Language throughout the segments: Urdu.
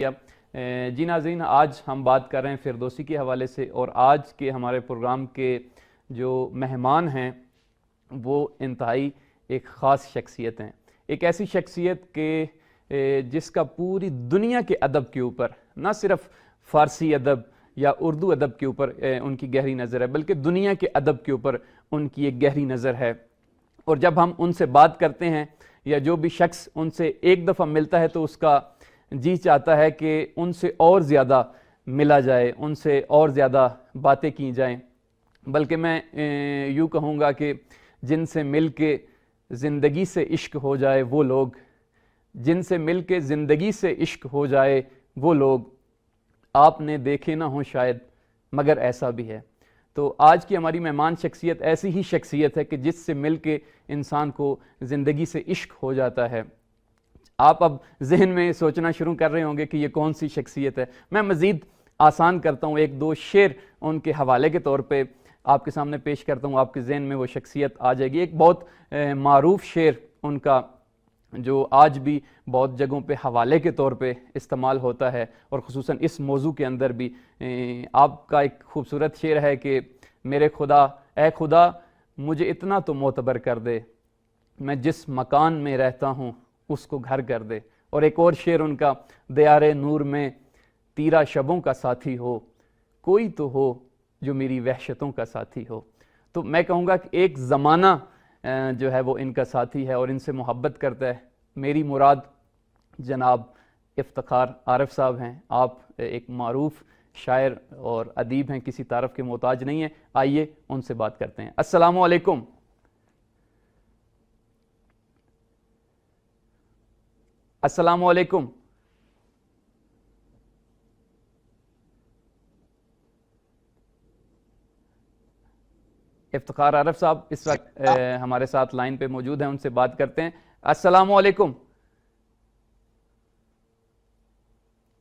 جی ناظرین، آج ہم بات کر رہے ہیں فردوسی کے حوالے سے، اور آج کے ہمارے پروگرام کے جو مہمان ہیں وہ انتہائی ایک خاص شخصیت ہیں. ایک ایسی شخصیت کہ جس کا پوری دنیا کے ادب کے اوپر، نہ صرف فارسی ادب یا اردو ادب کے اوپر ان کی گہری نظر ہے، بلکہ دنیا کے ادب کے اوپر ان کی ایک گہری نظر ہے. اور جب ہم ان سے بات کرتے ہیں یا جو بھی شخص ان سے ایک دفعہ ملتا ہے تو اس کا جی چاہتا ہے کہ ان سے اور زیادہ ملا جائے، ان سے اور زیادہ باتیں کی جائیں. بلکہ میں یوں کہوں گا کہ جن سے مل کے زندگی سے عشق ہو جائے وہ لوگ، جن سے مل کے زندگی سے عشق ہو جائے وہ لوگ آپ نے دیکھے نہ ہوں شاید، مگر ایسا بھی ہے. تو آج کی ہماری مہمان شخصیت ایسی ہی شخصیت ہے کہ جس سے مل کے انسان کو زندگی سے عشق ہو جاتا ہے. آپ اب ذہن میں سوچنا شروع کر رہے ہوں گے کہ یہ کون سی شخصیت ہے. میں مزید آسان کرتا ہوں، ایک دو شعر ان کے حوالے کے طور پہ آپ کے سامنے پیش کرتا ہوں، آپ کے ذہن میں وہ شخصیت آ جائے گی. ایک بہت معروف شعر ان کا جو آج بھی بہت جگہوں پہ حوالے کے طور پہ استعمال ہوتا ہے، اور خصوصاً اس موضوع کے اندر بھی آپ کا ایک خوبصورت شعر ہے کہ میرے خدا، اے خدا مجھے اتنا تو معتبر کر دے، میں جس مکان میں رہتا ہوں اس کو گھر کر دے. اور ایک اور شعر ان کا، دیار نور میں تیرا شبوں کا ساتھی ہو، کوئی تو ہو جو میری وحشتوں کا ساتھی ہو. تو میں کہوں گا کہ ایک زمانہ جو ہے وہ ان کا ساتھی ہے اور ان سے محبت کرتا ہے. میری مراد جناب افتخار عارف صاحب ہیں. آپ ایک معروف شاعر اور ادیب ہیں، کسی تعارف کے محتاج نہیں ہیں. آئیے ان سے بات کرتے ہیں. السلام علیکم. السلام علیکم. افتخار عارف صاحب اس وقت ہمارے ساتھ لائن پہ موجود ہیں، ان سے بات کرتے ہیں. السلام علیکم.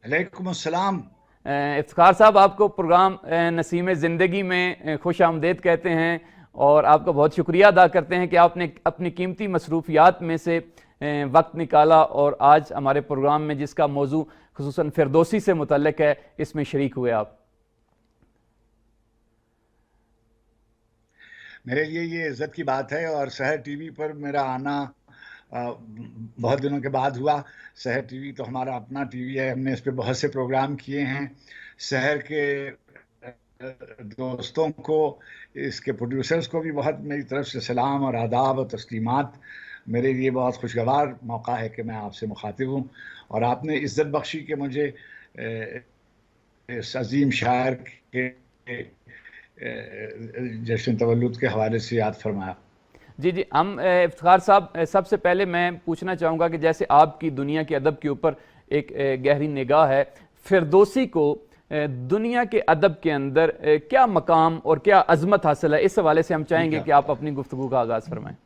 علیکم السلام. افتخار صاحب، آپ کو پروگرام نسیم زندگی میں خوش آمدید کہتے ہیں، اور آپ کا بہت شکریہ ادا کرتے ہیں کہ آپ نے اپنی قیمتی مصروفیات میں سے وقت نکالا اور آج ہمارے پروگرام میں، جس کا موضوع خصوصاً فردوسی سے متعلق ہے، اس میں شریک ہوئے. آپ میرے لیے یہ عزت کی بات ہے، اور سحر ٹی وی پر میرا آنا بہت دنوں کے بعد ہوا. سحر ٹی وی تو ہمارا اپنا ٹی وی ہے، ہم نے اس پہ بہت سے پروگرام کیے ہیں. سحر کے دوستوں کو، اس کے پروڈیوسرز کو بھی بہت میری طرف سے سلام اور آداب اور تسلیمات. میرے لیے بہت خوشگوار موقع ہے کہ میں آپ سے مخاطب ہوں، اور آپ نے عزت بخشی کہ مجھے اس عظیم شاعر کے جشن تولد کے حوالے سے یاد فرمایا. جی ہم افتخار صاحب، سب سے پہلے میں پوچھنا چاہوں گا کہ جیسے آپ کی دنیا کے ادب کے اوپر ایک گہری نگاہ ہے، فردوسی کو دنیا کے ادب کے اندر کیا مقام اور کیا عظمت حاصل ہے؟ اس حوالے سے ہم چاہیں گے کہ آپ اپنی گفتگو کا آغاز فرمائیں.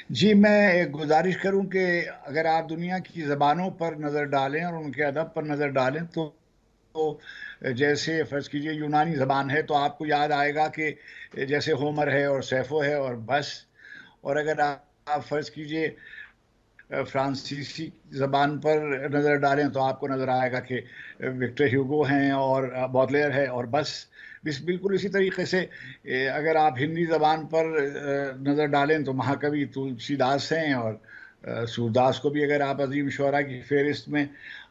جی، میں ایک گزارش کروں کہ اگر آپ دنیا کی زبانوں پر نظر ڈالیں اور ان کے ادب پر نظر ڈالیں تو جیسے فرض کیجئے یونانی زبان ہے تو آپ کو یاد آئے گا کہ جیسے ہومر ہے اور سیفو ہے اور بس. اور اگر آپ فرض کیجئے فرانسیسی زبان پر نظر ڈالیں تو آپ کو نظر آئے گا کہ وکٹر ہیوگو ہیں اور بودلیر ہے اور بس. بالکل اسی طریقے سے اگر آپ ہندی زبان پر نظر ڈالیں تو مہاکوی تلسی داس ہیں، اور سورداس کو بھی اگر آپ عظیم شعراء کی فہرست میں،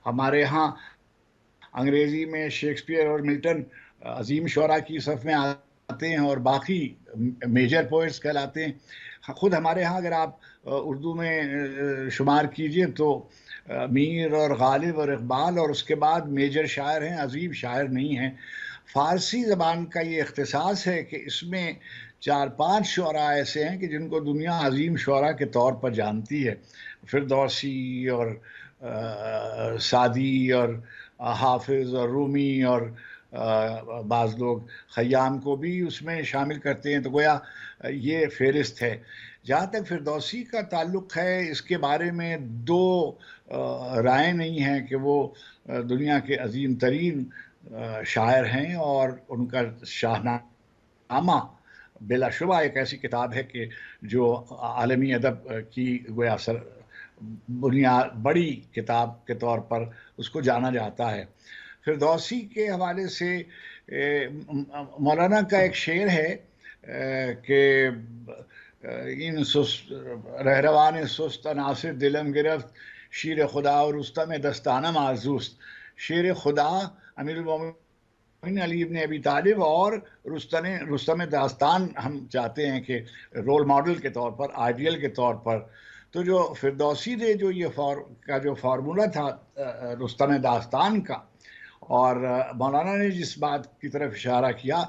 ہمارے ہاں انگریزی میں شیکسپیئر اور ملٹن عظیم شعراء کی صف میں آتے ہیں اور باقی میجر پوئٹس کہلاتے ہیں. خود ہمارے ہاں اگر آپ اردو میں شمار کیجئے تو میر اور غالب اور اقبال، اور اس کے بعد میجر شاعر ہیں، عظیم شاعر نہیں ہیں. فارسی زبان کا یہ اختصاص ہے کہ اس میں 4-5 شعراء ایسے ہیں کہ جن کو دنیا عظیم شعراء کے طور پر جانتی ہے. فردوسی اور سعدی اور حافظ اور رومی، اور بعض لوگ خیام کو بھی اس میں شامل کرتے ہیں. تو گویا یہ فہرست ہے. جہاں تک فردوسی کا تعلق ہے، اس کے بارے میں دو رائے نہیں ہیں کہ وہ دنیا کے عظیم ترین شاعر ہیں، اور ان کا شاہنامہ بلا شبہ ایک ایسی کتاب ہے کہ جو عالمی ادب کی گویا بڑی کتاب کے طور پر اس کو جانا جاتا ہے۔ فردوسی کے حوالے سے مولانا کا ایک شعر ہے کہ این سست رہروان سست عناصر دلم گرفت، شیر خدا اور رستم دستانم آرزوست۔ شیر خدا امیر المومنین علی ابن ابی طالب اور رستم داستان ہم چاہتے ہیں کہ رول ماڈل کے طور پر، آئیڈیل کے طور پر۔ تو جو فردوسی نے جو جو فارمولہ تھا رستم داستان کا، اور مولانا نے جس بات کی طرف اشارہ کیا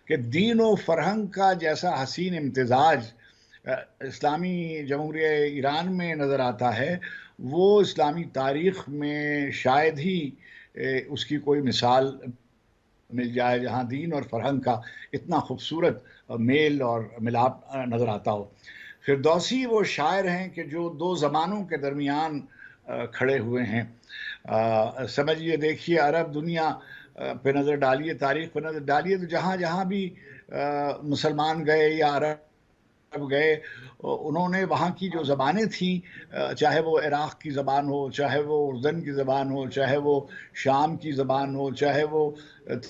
کہ دین و فرہنگ کا جیسا حسین امتزاج اسلامی جمہوریہ ایران میں نظر آتا ہے، وہ اسلامی تاریخ میں شاید ہی اس کی کوئی مثال مل جائے جہاں دین اور فرہنگ کا اتنا خوبصورت میل اور ملاپ نظر آتا ہو۔ فردوسی وہ شاعر ہیں کہ جو دو زمانوں کے درمیان کھڑے ہوئے ہیں۔ سمجھیے، دیکھیے، عرب دنیا پہ نظر ڈالیے، تاریخ پہ نظر ڈالیے، تو جہاں جہاں بھی مسلمان گئے یا عرب گئے، انہوں نے وہاں کی جو زبانیں تھیں، چاہے وہ عراق کی زبان ہو، چاہے وہ اردن کی زبان ہو، چاہے وہ شام کی زبان ہو، چاہے وہ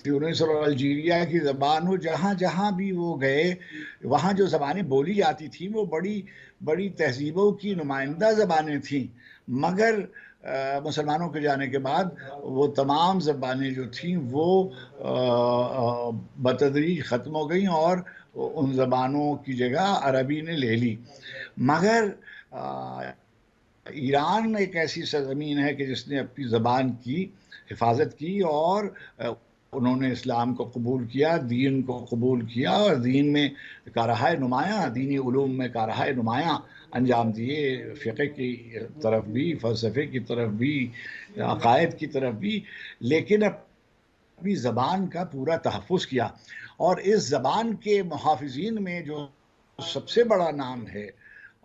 تیونس اور الجیریا کی زبان ہو، جہاں جہاں بھی وہ گئے وہاں جو زبانیں بولی جاتی تھیں وہ بڑی بڑی تہذیبوں کی نمائندہ زبانیں تھیں، مگر مسلمانوں کے جانے کے بعد وہ تمام زبانیں جو تھیں وہ بتدریج ختم ہو گئیں اور ان زبانوں کی جگہ عربی نے لے لی۔ مگر ایران ایک ایسی سرزمین ہے کہ جس نے اپنی زبان کی حفاظت کی، اور انہوں نے اسلام کو قبول کیا، دین کو قبول کیا، اور دین میں کارہائے نمایاں، دینی علوم میں کارہائے نمایاں انجام دیے، فقہ کی طرف بھی، فلسفے کی طرف بھی، عقائد کی طرف بھی، لیکن اپنی زبان کا پورا تحفظ کیا۔ اور اس زبان کے محافظین میں جو سب سے بڑا نام ہے،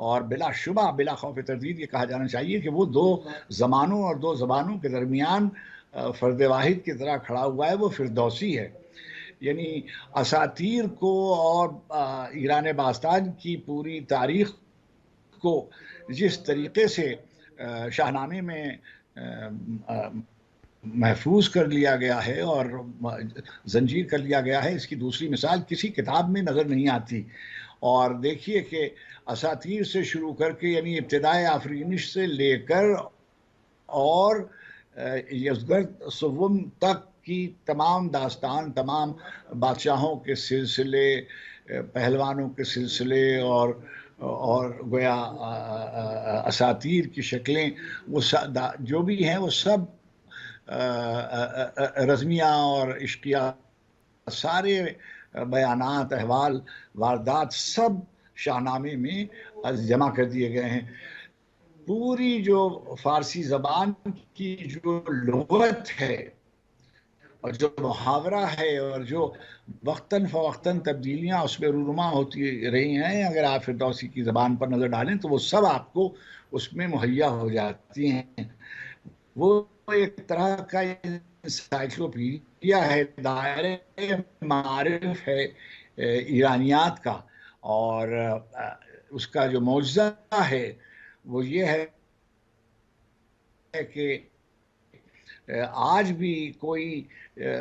اور بلا شبہ بلا خوف تردید یہ کہا جانا چاہیے کہ وہ دو زمانوں اور دو زبانوں کے درمیان فرد واحد کی طرح کھڑا ہوا ہے، وہ فردوسی ہے۔ یعنی اساطیر کو اور ایران باستان کی پوری تاریخ کو جس طریقے سے شاہنامے میں محفوظ کر لیا گیا ہے اور زنجیر کر لیا گیا ہے، اس کی دوسری مثال کسی کتاب میں نظر نہیں آتی۔ اور دیکھیے کہ اساطیر سے شروع کر کے، یعنی ابتدائے آفرینش سے لے کر اور یزگرد سوم تک کی تمام داستان، تمام بادشاہوں کے سلسلے، پہلوانوں کے سلسلے، اور گویا اساطیر کی شکلیں، وہ جو بھی ہیں وہ سب رزمیہ اور عشقیہ، سارے بیانات، احوال، واردات سب شاہنامے میں جمع کر دیے گئے ہیں۔ پوری جو فارسی زبان کی جو لغت ہے اور جو محاورہ ہے اور جو وقتاً فوقتاً تبدیلیاں اس میں رونما ہوتی رہی ہیں، اگر آپ فردوسی کی زبان پر نظر ڈالیں تو وہ سب آپ کو اس میں مہیا ہو جاتی ہیں۔ وہ ایک طرح کا انسائکلوپیڈیا ہے، دائرہ معارف ہے ایرانیات کا، اور اس کا جو معجزہ ہے وہ یہ ہے کہ آج بھی کوئی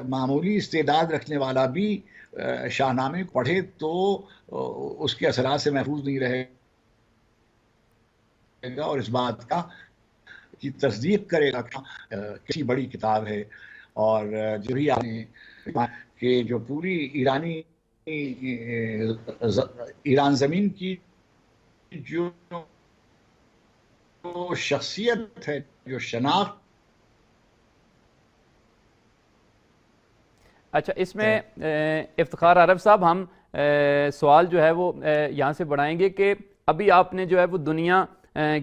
معمولی استعداد رکھنے والا بھی شاہنامے کو پڑھے تو اس کے اثرات سے محفوظ نہیں رہے گا، اور اس بات کی تصدیق کرے گا کسی بڑی کتاب ہے۔ اور جو بھی آپ نے کہ جو پوری ایران زمین کی جو شخصیت ہے، جو شناخت۔ اچھا، اس میں افتخار عرب صاحب، ہم سوال جو ہے وہ یہاں سے بڑھائیں گے کہ ابھی آپ نے جو ہے وہ دنیا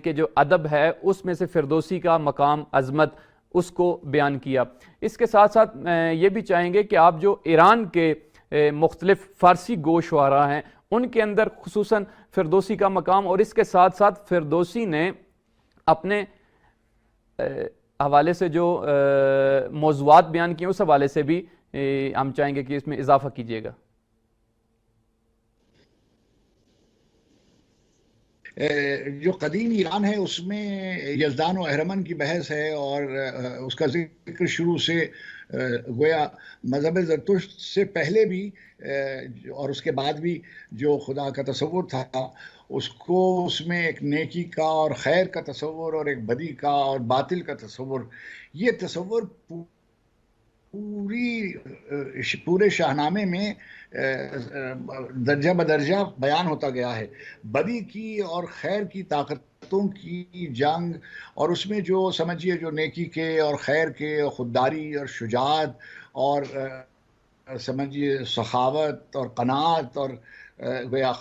کے جو ادب ہے اس میں سے فردوسی کا مقام، عظمت، اس کو بیان کیا۔ اس کے ساتھ ساتھ یہ بھی چاہیں گے کہ آپ جو ایران کے مختلف فارسی گو شعراء ہیں ان کے اندر خصوصاً فردوسی کا مقام، اور اس کے ساتھ ساتھ فردوسی نے اپنے حوالے سے جو موضوعات بیان کیے اس حوالے سے بھی ہم چاہیں گے کہ اس میں اضافہ کیجیے گا۔ جو قدیم ایران ہے اس میں یزدان و اہرمن کی بحث ہے، اور اس کا ذکر شروع سے گویا مذہب زرتشت سے پہلے بھی اور اس کے بعد بھی جو خدا کا تصور تھا اس میں ایک نیکی کا اور خیر کا تصور، اور ایک بدی کا اور باطل کا تصور، یہ تصور پورے شاہنامے میں درجہ بدرجہ بیان ہوتا گیا ہے، بدی کی اور خیر کی طاقتوں کی جنگ، اور اس میں جو سمجھیے جو نیکی کے اور خیر کے اور خودداری اور شجاعت اور سمجھیے سخاوت اور قناعت اور گویا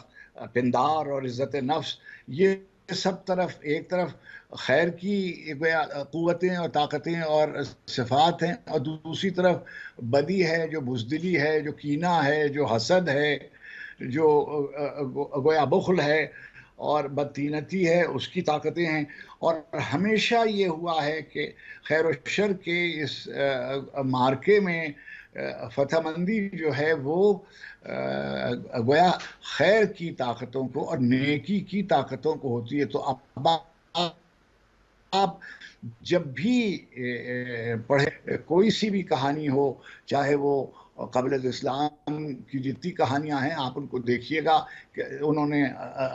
پندار اور عزت نفس، یہ سب ایک طرف خیر کی گویا قوتیں اور طاقتیں اور صفات ہیں، اور دوسری طرف بدی ہے، جو بزدلی ہے، جو کینہ ہے، جو حسد ہے، جو گویا بخل ہے اور بدتینتی ہے، اس کی طاقتیں ہیں۔ اور ہمیشہ یہ ہوا ہے کہ خیر و شر کے اس معرکے میں فتح مندی جو ہے وہ گویا خیر کی طاقتوں کو اور نیکی کی طاقتوں کو ہوتی ہے۔ تو آپ جب بھی پڑھے کوئی سی بھی کہانی ہو، چاہے وہ قبل الاسلام کی جتنی کہانیاں ہیں، آپ ان کو دیکھیے گا کہ انہوں نے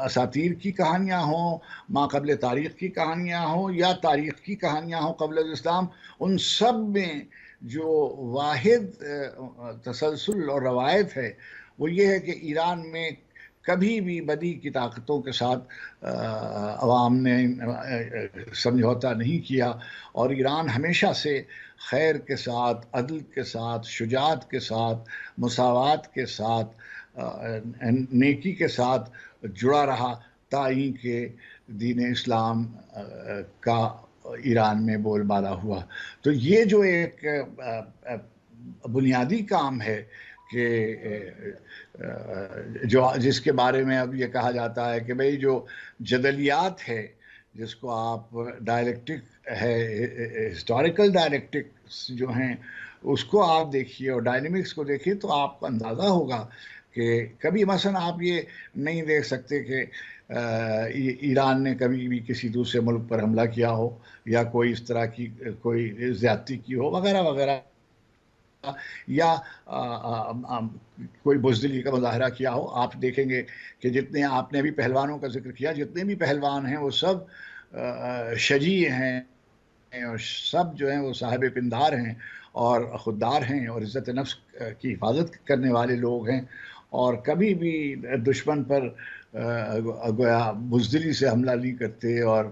اساطیر کی کہانیاں ہوں، ما قبل تاریخ کی کہانیاں ہوں، یا تاریخ کی کہانیاں ہوں قبل الاسلام، ان سب میں جو واحد تسلسل اور روایت ہے وہ یہ ہے کہ ایران میں کبھی بھی بدی کی طاقتوں کے ساتھ عوام نے سمجھوتا نہیں کیا، اور ایران ہمیشہ سے خیر کے ساتھ، عدل کے ساتھ، شجاعت کے ساتھ، مساوات کے ساتھ، نیکی کے ساتھ جڑا رہا، تائیں کہ دین اسلام کا ایران میں بول بالا ہوا۔ تو یہ جو ایک بنیادی کام ہے کہ جس کے بارے میں اب یہ کہا جاتا ہے کہ بھئی جو جدلیات ہے، جس کو آپ ڈائلیکٹک ہے، ہسٹوریکل ڈائلیکٹکس جو ہیں، اس کو آپ دیکھیے اور ڈائنمکس کو دیکھیے تو آپ کو اندازہ ہوگا کہ کبھی مثلا آپ یہ نہیں دیکھ سکتے کہ ایران نے کبھی بھی کسی دوسرے ملک پر حملہ کیا ہو، یا کوئی اس طرح کی کوئی زیادتی کی ہو وغیرہ وغیرہ، یا کوئی بزدلی کا مظاہرہ کیا ہو۔ آپ دیکھیں گے کہ جتنے آپ نے بھی پہلوانوں کا ذکر کیا، جتنے بھی پہلوان ہیں وہ سب شجیع ہیں، اور سب جو ہیں وہ صاحب پندار ہیں اور خوددار ہیں اور عزت نفس کی حفاظت کرنے والے لوگ ہیں، اور کبھی بھی دشمن پر گویا بزدلی سے حملہ نہیں کرتے۔ اور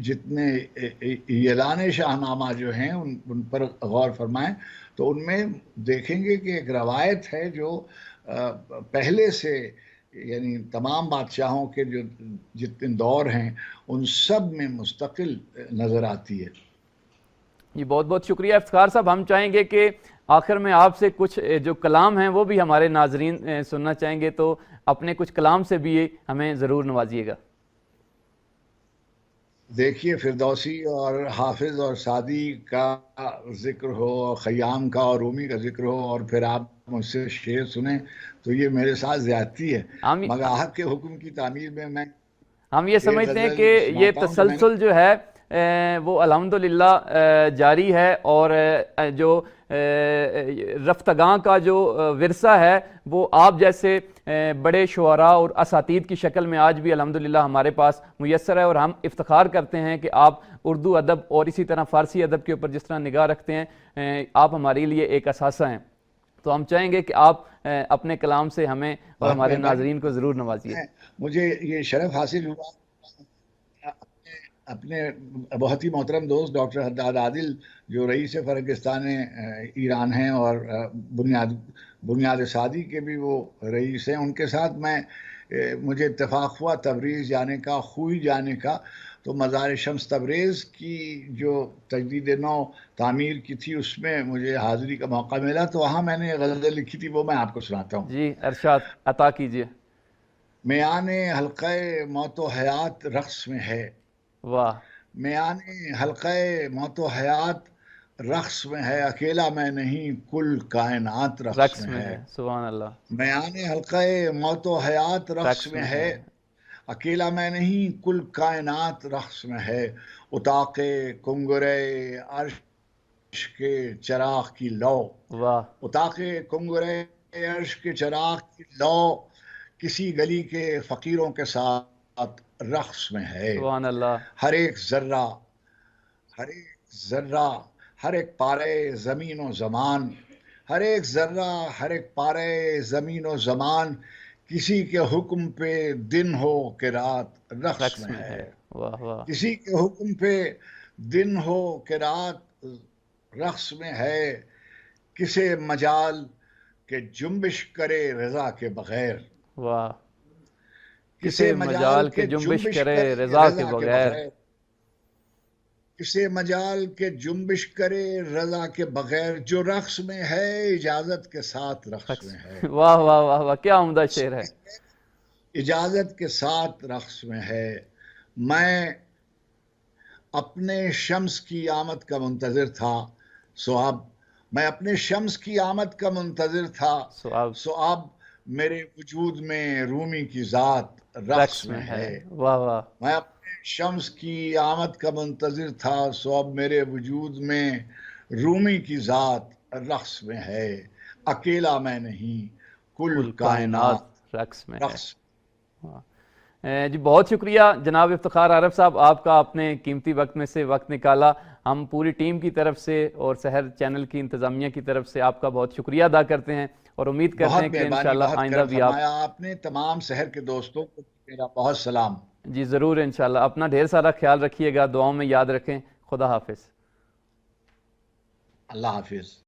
جتنے اعلان شاہنامہ جو ہیں ان پر غور فرمائیں تو ان میں دیکھیں گے کہ ایک روایت ہے جو پہلے سے، یعنی تمام بادشاہوں کے جو جتنے دور ہیں ان سب میں مستقل نظر آتی ہے۔ جی بہت بہت شکریہ افتخار صاحب۔ ہم چاہیں گے کہ آخر میں آپ سے کچھ جو کلام ہیں وہ بھی ہمارے ناظرین سننا چاہیں گے، تو اپنے کچھ کلام سے بھی ہمیں ضرور نوازیے گا۔ دیکھیے، فردوسی اور حافظ اور سعدی کا ذکر ہو، اور خیام کا اور رومی کا ذکر ہو، اور پھر آپ مجھ سے شعر سنیں تو یہ میرے ساتھ زیادتی ہے، مگر حق کے حکم کی تعمیر میں ہم یہ سمجھتے ہیں کہ یہ تسلسل جو ہے وہ الحمدللہ جاری ہے، اور جو رفتگاں کا جو ورثہ ہے وہ آپ جیسے بڑے شعراء اور اساتید کی شکل میں آج بھی الحمدللہ ہمارے پاس میسر ہے، اور ہم افتخار کرتے ہیں کہ آپ اردو ادب اور اسی طرح فارسی ادب کے اوپر جس طرح نگاہ رکھتے ہیں، آپ ہمارے لیے ایک اثاثہ ہیں۔ تو ہم چاہیں گے کہ آپ اپنے کلام سے ہمیں اور ہمارے ناظرین کو ضرور نوازیے۔ مجھے یہ شرف حاصل ہوا اپنے بہت ہی محترم دوست ڈاکٹر حداد عادل، جو رئیس فرنگستان ایران ہیں اور بنیاد سعدی کے بھی وہ رئیس ہیں، ان کے ساتھ مجھے اتفاق ہوا تبریز جانے کا، خوئی جانے کا۔ تو مزار شمس تبریز کی جو تجدید نو تعمیر کی تھی اس میں مجھے حاضری کا موقع ملا، تو وہاں میں نے غزل لکھی تھی، وہ میں آپ کو سناتا ہوں۔ جی ارشاد عطا کیجیے۔ میان حلقہ موت و حیات رقص میں ہے، واہ، میان حلقہ موت و حیات رقص میں ہے، اکیلا میں نہیں کل کائنات رقص میں ہے۔ سبحان اللہ۔ میان حلقہ موت و حیات رقص میں ہے، اکیلا میں نہیں کل کائنات رقص میں ہے، اتاق کنگرے عرش کے چراغ کی لو، واہ اتاق کنگرے عرش کے چراغ کی لو کسی گلی کے فقیروں کے ساتھ رقص میں ہے، سبحان اللہ، ہر ایک ذرہ ہر ایک ذرہ ہر ایک پارے زمین و زمان، ہر ایک ذرہ ہر ایک پارے زمین و زمان کسی کے حکم پہ دن ہو کہ رات رقص رقص میں میں ہے، ہے، واہ واہ، کسی کے حکم پہ دن ہو کہ رات رقص میں ہے، کسے مجال کہ جنبش کرے رضا کے بغیر، واہ، کسے کسے مجال مجال کے کہ جنبش جنبش کرے کرے رضا کے رضا کے بغیر، بغیر، کسے مجال کے جنبش کرے رضا کے بغیر، جو رقص میں ہے اجازت کے ساتھ رقص رقص میں ہے، واہ واہ واہ واہ، کیا عمدہ شعر ہے، اجازت کے ساتھ رقص میں ہے، میں اپنے شمس کی آمد کا منتظر تھا، سو اب میں اپنے شمس کی آمد کا منتظر تھا، سواب سو اب میرے وجود میں رومی کی ذات رقص رقص میں میں ہے، ہے، واہ واہ، میں اپنے شمس کی آمد کا منتظر تھا، سو اب میرے وجود میں رومی کی ذات رقص میں ہے، اکیلا میں نہیں کل کل کائنات کائنات رقص میں ہے، رقص۔ واہ۔ جی بہت شکریہ جناب افتخار عارف صاحب، آپ کا اپنے قیمتی وقت میں سے وقت نکالا، ہم پوری ٹیم کی طرف سے اور سحر چینل کی انتظامیہ کی طرف سے آپ کا بہت شکریہ ادا کرتے ہیں اور امید کرتے بہت ہیں کہ مہربانی، انشاءاللہ بہت آئندہ کرم بھی آپ، فرمایا آپ نے، تمام شہر کے دوستوں کو میرا بہت سلام، جی ضرور انشاءاللہ، اپنا ڈھیر سارا خیال رکھیے گا، دعاؤں میں یاد رکھیں، خدا حافظ۔ اللہ حافظ۔